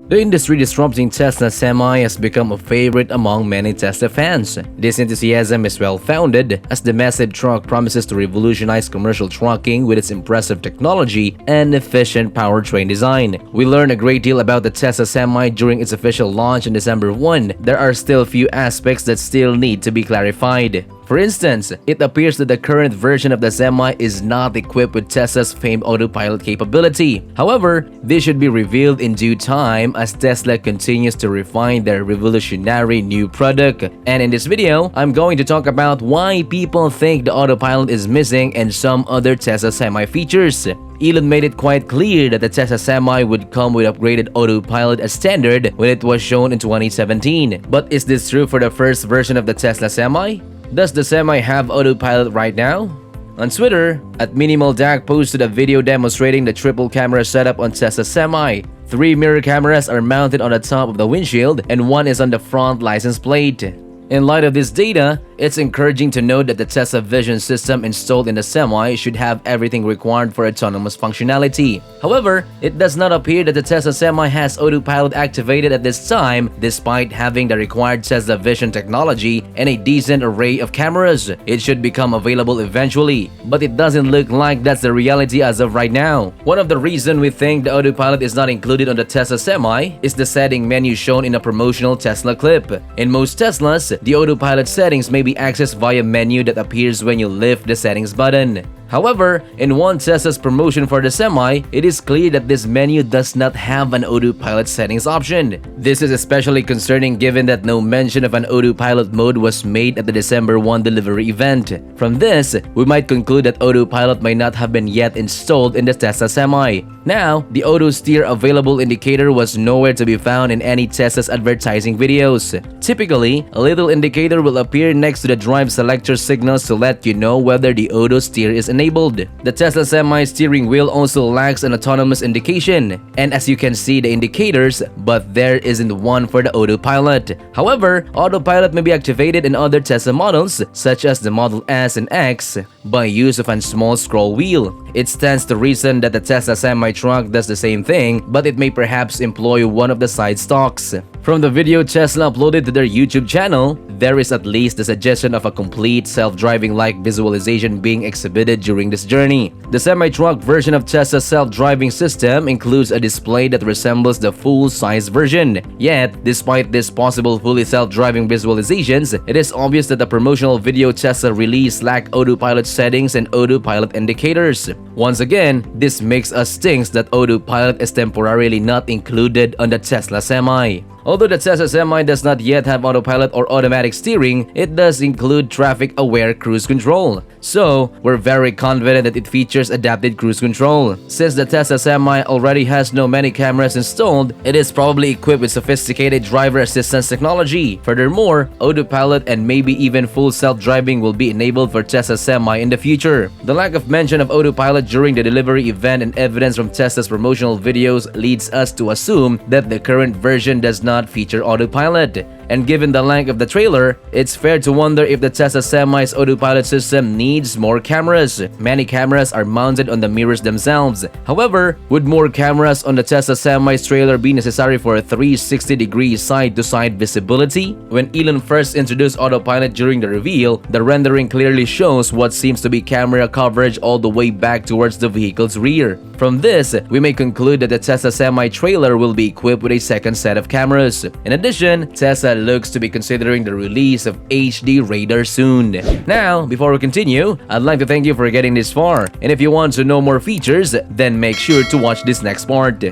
The industry-disrupting Tesla Semi has become a favorite among many Tesla fans. This enthusiasm is well-founded, as the massive truck promises to revolutionize commercial trucking with its impressive technology and efficient powertrain design. We learned a great deal about the Tesla Semi during its official launch on December 1. There are still few aspects that still need to be clarified. For instance, it appears that the current version of the Semi is not equipped with Tesla's famed autopilot capability. However, this should be revealed in due time as Tesla continues to refine their revolutionary new product. And in this video, I'm going to talk about why people think the autopilot is missing and some other Tesla Semi features. Elon made it quite clear that the Tesla Semi would come with upgraded autopilot as standard when it was shown in 2017. But is this true for the first version of the Tesla Semi? Does the Semi have autopilot right now? On Twitter, @MinimalDAC posted a video demonstrating the triple camera setup on Tesla Semi. 3 mirror cameras are mounted on the top of the windshield and 1 is on the front license plate. In light of this data, it's encouraging to note that the Tesla Vision system installed in the Semi should have everything required for autonomous functionality. However, it does not appear that the Tesla Semi has autopilot activated at this time, despite having the required Tesla Vision technology and a decent array of cameras. It should become available eventually, but it doesn't look like that's the reality as of right now. One of the reasons we think the autopilot is not included on the Tesla Semi is the setting menu shown in a promotional Tesla clip. In most Teslas, the autopilot settings may be accessed via a menu that appears when you lift the settings button. However, in one Tesla's promotion for the Semi, it is clear that this menu does not have an autopilot settings option. This is especially concerning given that no mention of an autopilot mode was made at the December 1 delivery event. From this, we might conclude that autopilot may not have been yet installed in the Tesla Semi. Now, the auto steer available indicator was nowhere to be found in any Tesla's advertising videos. Typically, a little indicator will appear next to the drive selector signals to let you know whether the auto steer is enabled. The Tesla Semi steering wheel also lacks an autonomous indication, and as you can see the indicators, but there isn't one for the autopilot. However, autopilot may be activated in other Tesla models, such as the Model S and X, by use of a small scroll wheel. It stands to reason that the Tesla Semi truck does the same thing, but it may perhaps employ one of the side stalks. From the video Tesla uploaded to their YouTube channel, there is at least the suggestion of a complete self-driving-like visualization being exhibited during this journey. The semi-truck version of Tesla's self-driving system includes a display that resembles the full-size version. Yet, despite this possible fully self-driving visualizations, it is obvious that the promotional video Tesla released lack autopilot settings and autopilot indicators. Once again, this makes us think that autopilot is temporarily not included on the Tesla Semi. Although the Tesla Semi does not yet have autopilot or automatic steering, it does include traffic-aware cruise control. So, we're very confident that it features adapted cruise control. Since the Tesla Semi already has no many cameras installed, it is probably equipped with sophisticated driver assistance technology. Furthermore, autopilot and maybe even full self-driving will be enabled for Tesla Semi in the future. The lack of mention of autopilot during the delivery event and evidence from Tesla's promotional videos leads us to assume that the current version does not feature autopilot. And given the length of the trailer, it's fair to wonder if the Tesla Semi's autopilot system needs more cameras. Many cameras are mounted on the mirrors themselves. However, would more cameras on the Tesla Semi's trailer be necessary for a 360-degree side-to-side visibility? When Elon first introduced autopilot during the reveal, the rendering clearly shows what seems to be camera coverage all the way back towards the vehicle's rear. From this, we may conclude that the Tesla Semi trailer will be equipped with a second set of cameras. In addition, Tesla looks to be considering the release of HD radar soon. Now, before we continue, I'd like to thank you for getting this far, and if you want to know more features, then make sure to watch this next part.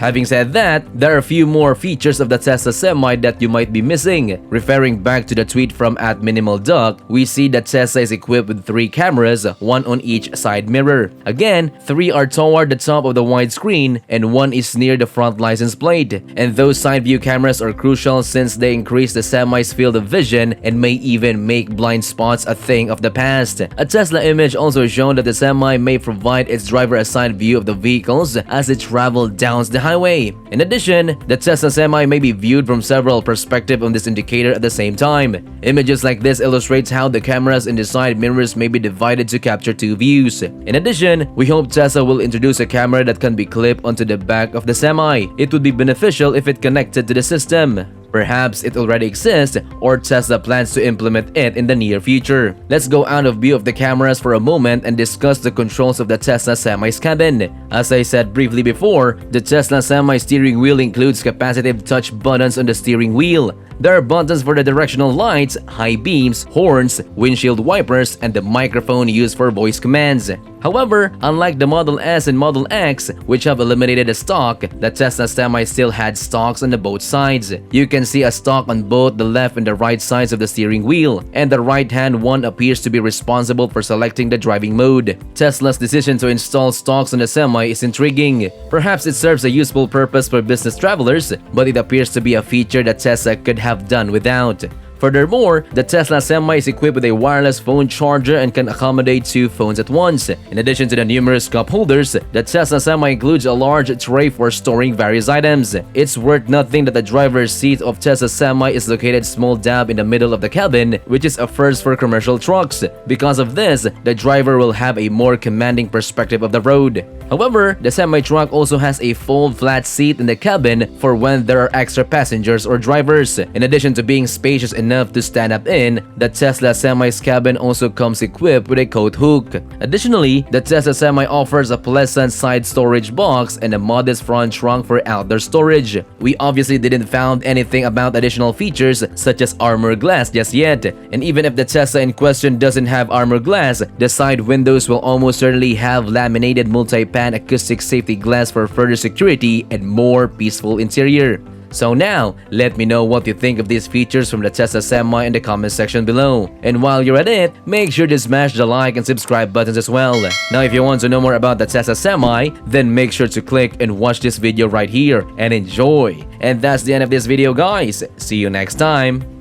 Having said that, there are a few more features of the Tesla Semi that you might be missing. Referring back to the tweet from @MinimalDuck, we see that Tesla is equipped with 3 cameras, 1 on each side mirror. Again, 3 are toward the top of the widescreen and 1 is near the front license plate. And those side view cameras are crucial since they increase the Semi's field of vision and may even make blind spots a thing of the past. A Tesla image also shown that the Semi may provide its driver a side view of the vehicles as it travels down the highway. In addition, the Tesla Semi may be viewed from several perspectives on this indicator at the same time. Images like this illustrates how the cameras in the side mirrors may be divided to capture two views. In addition, we hope Tesla will introduce a camera that can be clipped onto the back of the Semi. It would be beneficial if it connected to the system. Perhaps it already exists, or Tesla plans to implement it in the near future. Let's go out of view of the cameras for a moment and discuss the controls of the Tesla Semi's cabin. As I said briefly before, the Tesla Semi steering wheel includes capacitive touch buttons on the steering wheel. There are buttons for the directional lights, high beams, horns, windshield wipers, and the microphone used for voice commands. However, unlike the Model S and Model X, which have eliminated the stalk, the Tesla Semi still had stalks on the both sides. You can see a stalk on both the left and the right sides of the steering wheel, and the right-hand one appears to be responsible for selecting the driving mode. Tesla's decision to install stalks on the Semi is intriguing. Perhaps it serves a useful purpose for business travelers, but it appears to be a feature that Tesla could have done without. Furthermore, the Tesla Semi is equipped with a wireless phone charger and can accommodate two phones at once. In addition to the numerous cup holders, the Tesla Semi includes a large tray for storing various items. It's worth noting that the driver's seat of Tesla Semi is located small dab in the middle of the cabin, which is a first for commercial trucks. Because of this, the driver will have a more commanding perspective of the road. However, the semi-truck also has a fold-flat seat in the cabin for when there are extra passengers or drivers. In addition to being spacious enough to stand up in, the Tesla Semi's cabin also comes equipped with a coat hook. Additionally, the Tesla Semi offers a pleasant side storage box and a modest front trunk for outdoor storage. We obviously didn't found anything about additional features such as armor glass just yet, and even if the Tesla in question doesn't have armor glass, the side windows will almost certainly have laminated multi-pan acoustic safety glass for further security and more peaceful interior. So now, let me know what you think of these features from the Tesla Semi in the comment section below. And while you're at it, make sure to smash the like and subscribe buttons as well. Now if you want to know more about the Tesla Semi, then make sure to click and watch this video right here and enjoy. And that's the end of this video, guys. See you next time.